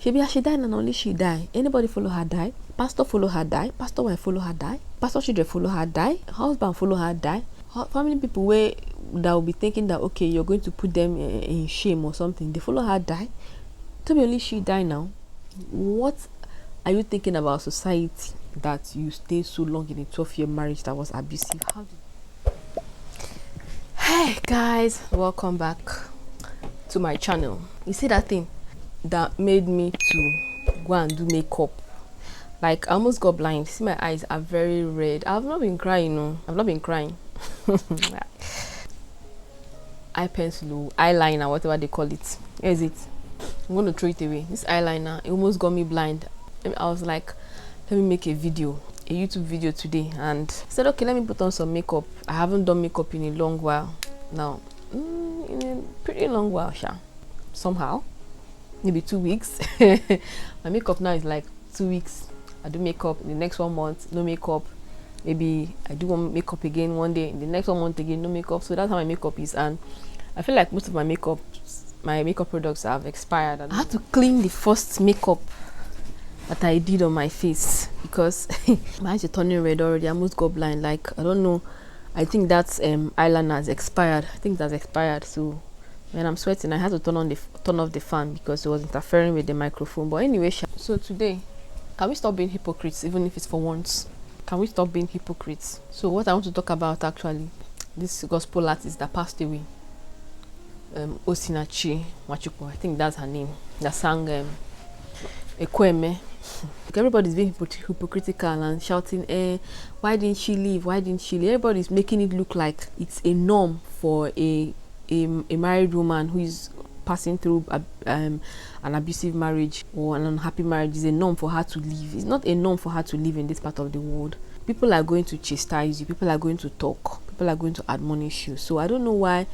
She died and only she die. Anybody follow her die? Pastor follow her die. Pastor wife follow her die. Pastor children follow her die. Husband follow her die. Family people where that will be thinking that okay, you're going to put them in shame or something. They follow her die. To be only she die now. What are you thinking about society that you stay so long in a 12-year marriage that was abusive? Hey guys, welcome back to my channel. You see that thing that made me to go and do makeup? Like, I almost got blind. See, my eyes are very red. I've not been crying, no. I've not been crying. Eye pencil, eyeliner, whatever they call it. Where is it? I'm going to throw it away. This eyeliner, it almost got me blind. I was like, let me make a YouTube video today, and I said, okay, let me put on some makeup. I haven't done makeup in a long while now. In a pretty long while, somehow. Maybe 2 weeks. My makeup now is like 2 weeks. I do makeup. In the next 1 month, no makeup. Maybe I do one makeup again one day. In the next 1 month again, no makeup. So that's how my makeup is, and I feel like most of my makeup products have expired. I had to clean the first makeup that I did on my face because my eyes are turning red already. I almost got blind. Like, I don't know. I think that's eyeliner has expired. I think that's expired. So when I'm sweating, I had to turn off the fan because it was interfering with the microphone. But anyway, so today, can we stop being hypocrites, even if it's for once? Can we stop being hypocrites? So what I want to talk about, actually, this gospel artist that passed away, Osinachi, Nwachukwu, I think that's her name, that sang Ekweme. Everybody's being hypocritical and shouting, why didn't she leave? Why didn't she leave? Everybody's making it look like it's a norm for a married woman who is passing through an abusive marriage or an unhappy marriage. Is a norm for her to leave. It's not a norm for her to live in this part of the world. People are going to chastise you. People are going to talk. People are going to admonish you. So I don't know why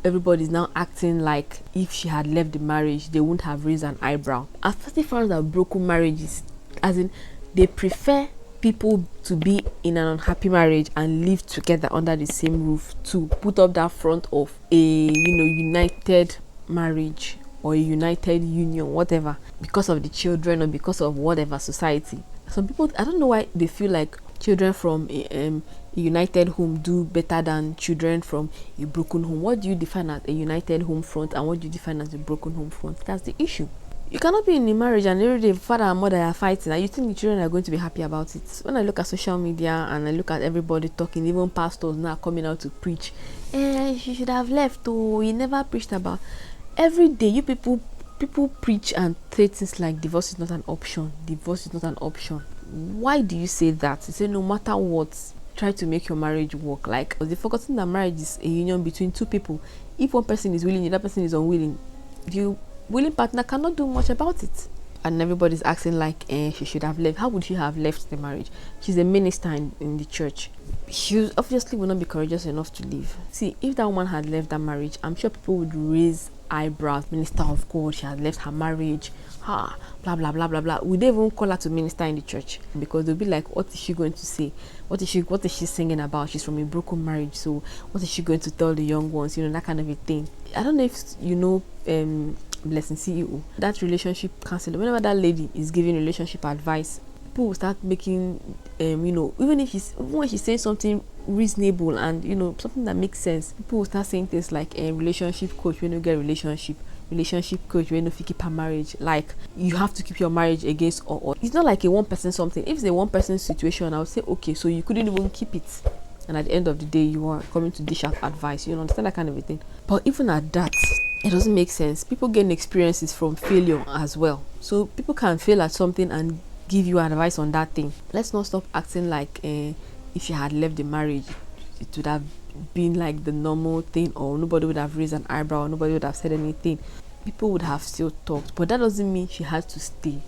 everybody's now acting like if she had left the marriage, they wouldn't have raised an eyebrow. I've found that broken marriages, as in, they prefer people to be in an unhappy marriage and live together under the same roof to put up that front of a united marriage or a united union, whatever, because of the children or because of whatever society. Some people, I don't know why they feel like children from a united home do better than children from a broken home. What do you define as a united home front and what do you define as a broken home front? That's the issue. You cannot be in a marriage and every day father and mother are fighting and you think the children are going to be happy about it. When I look at social media and I look at everybody talking, even pastors now coming out to preach, she should have left, oh, he never preached about. Every day you people preach and say things like divorce is not an option. Divorce is not an option. Why do you say that? You say no matter what, try to make your marriage work. Like, they've forgotten that marriage is a union between two people. If one person is willing, the other person is unwilling, the willing partner cannot do much about it. And everybody's acting like she should have left. How would she have left the marriage? She's a minister in the church. She obviously will not be courageous enough to leave. See, if that woman had left that marriage, I'm sure people would raise eyebrows. Minister of God, she had left her marriage, blah blah blah blah blah. We don't even call her to minister in the church because they'll be like, what is she going to say? What is she singing about? She's from a broken marriage, so what is she going to tell the young ones? That kind of a thing. I don't know if you know Blessing CEO, that relationship counselor. Whenever that lady is giving relationship advice, people will start making even when she's saying something reasonable and something that makes sense, people will start saying things like relationship coach when you get relationship coach when you keep a marriage, like you have to keep your marriage against or it's not like a one person something. If it's a one person situation, I would say okay, so you couldn't even keep it, and at the end of the day you are coming to dish out advice, understand that kind of a thing. But even at that, it doesn't make sense. People gain experiences from failure as well, so people can fail at something and give you advice on that thing. Let's not stop acting like if she had left the marriage, it would have been like the normal thing, or nobody would have raised an eyebrow, or nobody would have said anything. People would have still talked, but that doesn't mean she had to stay.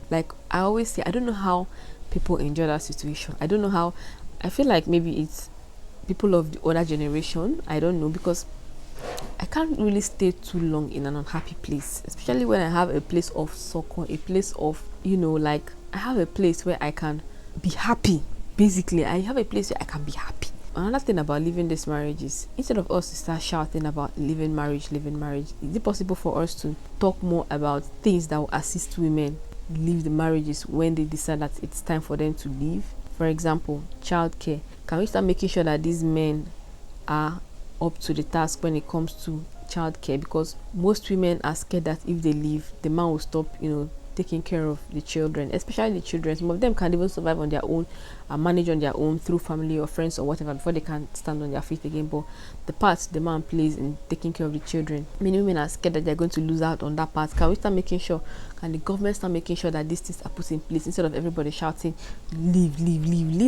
Like I always say, I don't know how people enjoy that situation. I don't know how. I feel like maybe it's people of the older generation. I don't know, because I can't really stay too long in an unhappy place, especially when I have a place of succor, a place of like I have a place where I can be happy. Basically, I have a place where I can be happy. another thing about leaving this marriage is, instead of us to start shouting about leaving marriage, is it possible for us to talk more about things that will assist women leave the marriages when they decide that it's time for them to leave? For example, childcare. Can we start making sure that these men are up to the task when it comes to childcare? Because most women are scared that if they leave, the man will stop, taking care of the children, especially the children. Some of them can't even survive on their own and manage on their own through family or friends or whatever before they can stand on their feet again. But the part the man plays in taking care of the children, many women are scared that they're going to lose out on that part. Can we start making sure, can the government start making sure that these things are put in place, instead of everybody shouting leave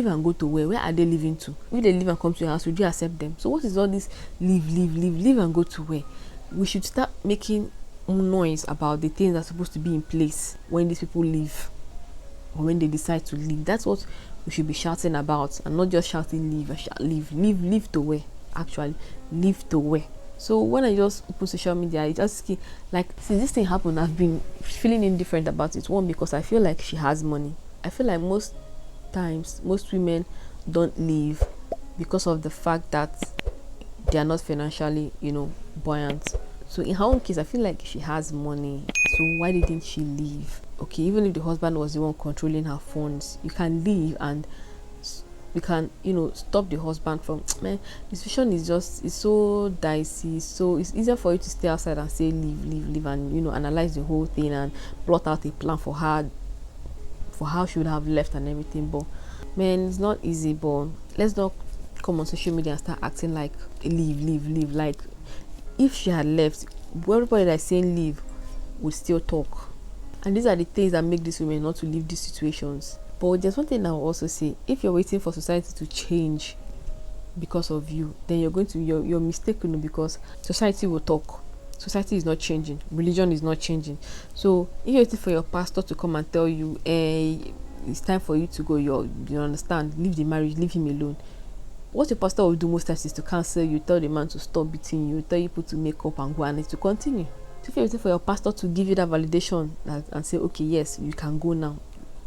and go to where are they leaving to? If they leave and come to your house, would you accept them? So what is all this leave and go to where? We should start making noise about the things that are supposed to be in place when these people leave, or when they decide to leave. That's what we should be shouting about, and not just shouting leave to where. Actually, leave to where. So when I just open social media, I just like, since this thing happened, I've been feeling indifferent about it. One, because I feel like she has money. I feel like most times most women don't leave because of the fact that they are not financially, buoyant. So in her own case, I feel like she has money. So why didn't she leave? Okay, even if the husband was the one controlling her funds, you can leave and you can, stop the husband from, man, the situation is it's so dicey. So it's easier for you to stay outside and say leave and, analyze the whole thing and plot out a plan for her, for how she would have left and everything. But man, it's not easy. But let's not come on social media and start acting like leave. Like, if she had left, everybody that's saying leave would still talk. And these are the things that make these women not to leave these situations. But there's one thing I will also say: if you're waiting for society to change because of you, then you're mistaken, because society will talk. Society is not changing. Religion is not changing. So if you're waiting for your pastor to come and tell you, it's time for you to go, you understand, leave the marriage, leave him alone. What your pastor will do most times is to cancel you, tell the man to stop beating you, tell you to make up and go, and it's to continue. So if you're waiting for your pastor to give you that validation and say, okay, yes, you can go now,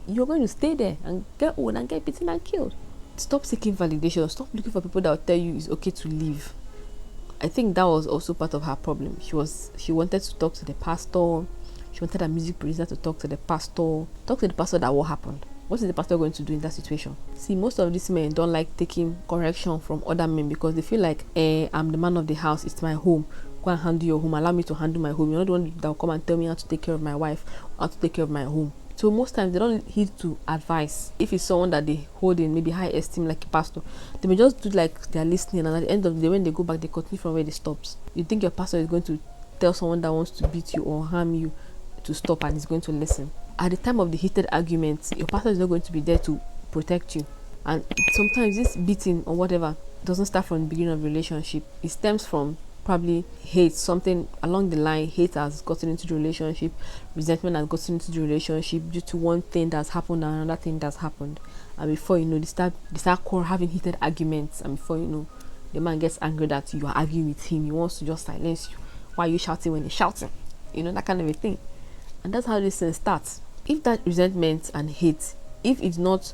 you're going to stay there and get old and get beaten and killed. Stop seeking validation. Stop looking for people that will tell you it's okay to leave. I think that was also part of her problem. She wanted to talk to the pastor. She wanted a music producer to talk to the pastor. Talk to the pastor that what happened. What is the pastor going to do in that situation? See, most of these men don't like taking correction from other men, because they feel like, I'm the man of the house, it's my home. Go and handle your home. Allow me to handle my home. You're not the one that will come and tell me how to take care of my wife, how to take care of my home. So most times they don't heed to advice. If it's someone that they hold in maybe high esteem, like a pastor, they may just do like they're listening, and at the end of the day, when they go back, they continue from where they stopped. You think your pastor is going to tell someone that wants to beat you or harm you to stop, and he's going to listen? At the time of the heated arguments, your pastor is not going to be there to protect you. And sometimes this beating or whatever doesn't start from the beginning of the relationship. It stems from probably hate. Something along the line, hate has gotten into the relationship, resentment has gotten into the relationship due to one thing that's happened and another thing that's happened. And before you know, they start having heated arguments, and before you know, the man gets angry that you are arguing with him. He wants to just silence you. Why are you shouting when he's shouting? That kind of a thing. And that's how this thing starts. If that resentment and hate, if it's not,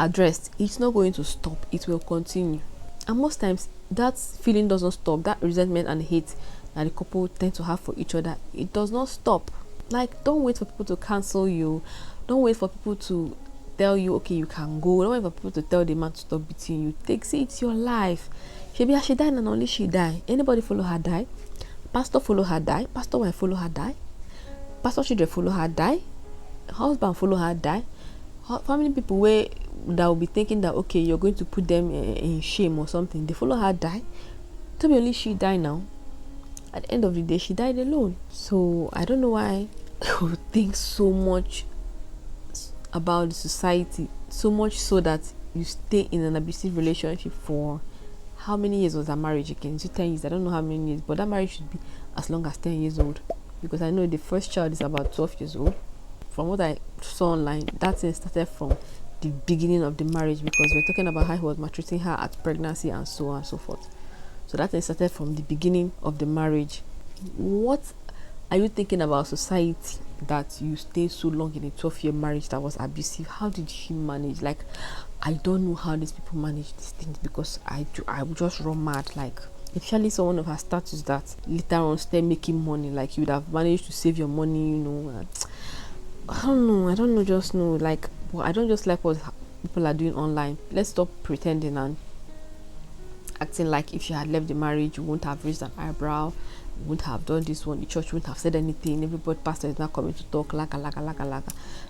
addressed, it's not going to stop. It will continue. And most times, that feeling doesn't stop. That resentment and hate that the couple tend to have for each other, it does not stop. Like, don't wait for people to cancel you. Don't wait for people to tell you, okay, you can go. Don't wait for people to tell the man to stop beating you. It's your life. She died, and only she die. Anybody follow her die? Pastor follow her die? Pastor wife follow her die? Pastor children follow her die? Husband follow her die? Family people that will be thinking that, okay, you're going to put them in shame or something, they follow her die? To be only she die now. At the end of the day, she died alone. So I don't know why we think so much about the society, so much so that you stay in an abusive relationship for how many years was that marriage again? Is it 10 years? I don't know how many years, but that marriage should be as long as 10 years old. Because I know the first child is about 12 years old. From what I saw online, that thing started from the beginning of the marriage, because we're talking about how he was maltreating her at pregnancy and so on and so forth. So that thing started from the beginning of the marriage. What are you thinking about society that you stay so long in a 12-year marriage that was abusive. How did she manage? Like, I don't know how these people manage these things, because I would just run mad. Like, especially someone of her status that later on start making money, like you would have managed to save your money, you know. I don't know, just know, like, well, I don't just like what people are doing online. Let's stop pretending and acting like if she had left the marriage, you wouldn't have raised an eyebrow, you wouldn't have done this one, the church wouldn't have said anything, everybody, pastor is not coming to talk, laga.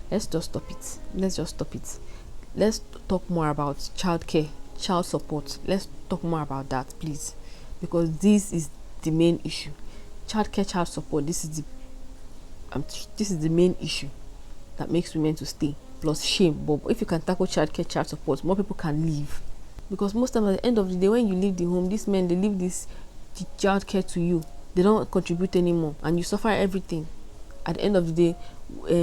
Let's just stop it. Let's talk more about childcare, child support. Let's talk more about that, please, because this is the main issue. Childcare, child support, this is the main issue that makes women to stay, plus shame. But if you can tackle childcare, child support, more people can leave. Because most times at the end of the day, when you leave the home, these men, they leave this childcare to you. They don't contribute anymore, and you suffer everything. At the end of the day,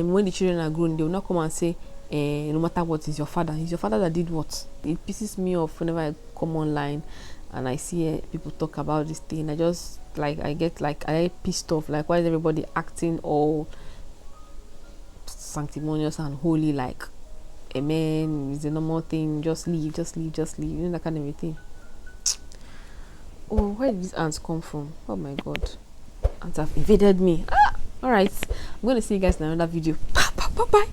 when the children are grown, they will not come and say, no matter what, is your father. It's your father that did what. It pisses me off whenever I come online and I see people talk about this thing. I get pissed off. Like, why is everybody acting all sanctimonious and holy? Like, amen, it's a normal thing, just leave, you know, that kind of a thing. Oh, where did these ants come from? Oh my god, ants have invaded me. All right, I'm going to see you guys in another video. Bye.